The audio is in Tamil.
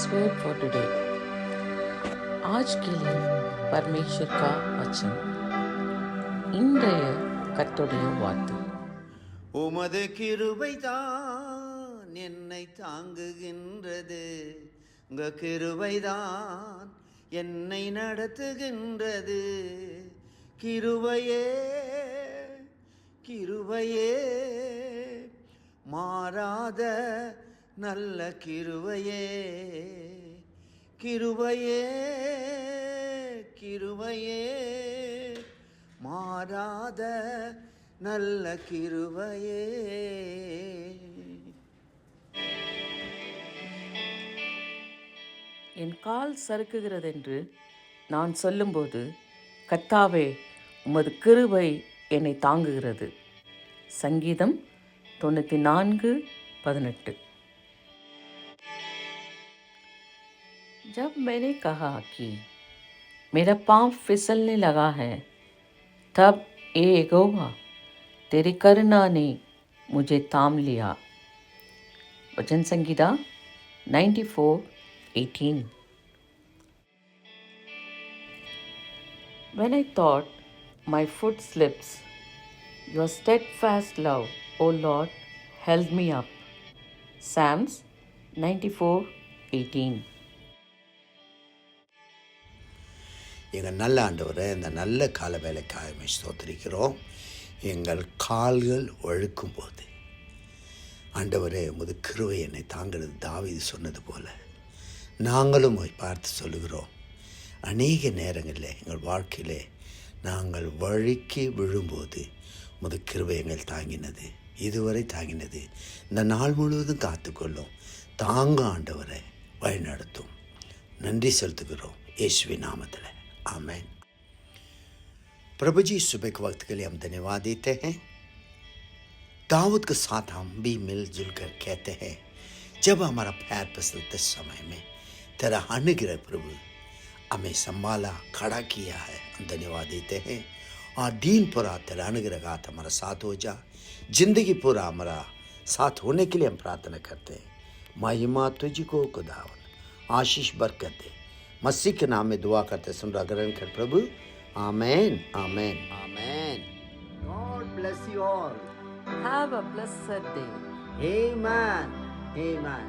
God's word for today. आज के लिए परमेश्वर का वचन இன்றைய கர்த்தருடைய வார்த்தை. உமது கிருபைதான் என்னை தாங்குகின்றது, உங்க கிருபைதான் என்னை நடத்துகின்றது. கிருபையே கிருபையே மாறாத நல்ல கிருபையே, கிருபையே கிருபையே மாறாத நல்ல கிருபையே. என் கால் சறுக்குகிறதென்று நான் சொல்லும்போது, கர்த்தாவே உமது கிருபை என்னை தாங்குகிறது. சங்கீதம் 94:18. जब मैंने कहा कि मेरा पाँव फिसलने लगा है, तब ए यहोवा तेरी करुणा ने मुझे थाम लिया. वचन Sangeeta 94:18. When I thought my foot slips, your steadfast love, O Lord, held me up. Psalms 94:18. எங்கள் நல்ல ஆண்டவரை இந்த நல்ல கால வேலைக்காக ஸ்தோத்திரிக்கிறோம். எங்கள் கால்கள் ஒழுக்கும் போது ஆண்டவரே உமது கிருபை என்னை தாங்கிறது. தாவீது சொன்னது போல நாங்களும் பார்த்து சொல்லுகிறோம். அநேக நேரங்களில் எங்கள் வாழ்க்கையிலே நாங்கள் வழுக்கி விழும்போது உமது கிருபை எங்கள் தாங்கினது, இதுவரை தாங்கினது. இந்த நாள் முழுவதும் காத்துக்கொள்ளும். தாங்க ஆண்டவரை வழிநடத்தும். நன்றி செலுத்துகிறோம் यीशु नामத்தில். आमीन। प्रभु जी, सुबह के वक्त के लिए हम धन्यवाद देते हैं। दाऊद के साथ हम भी मिलजुल कर कहते हैं, जब हमारा पैर फिसलते समय में तेरा अनुग्रह प्रभु हमें संभाला, खड़ा किया है, हम धन्यवाद देते हैं। और दिन पूरा तेरा अनुग्रह हाथ हमारा साथ हो जा, जिंदगी पूरा हमारा साथ होने के लिए हम प्रार्थना करते हैं। महिमा तुझको खुदावन, आशीष बरकत दे, मसीह के नाम में दुआ करते सुन रहा ग्रहण कर प्रभु। आमेन आमेन आमेन। God bless you all. Have a blessed day. Amen. Amen.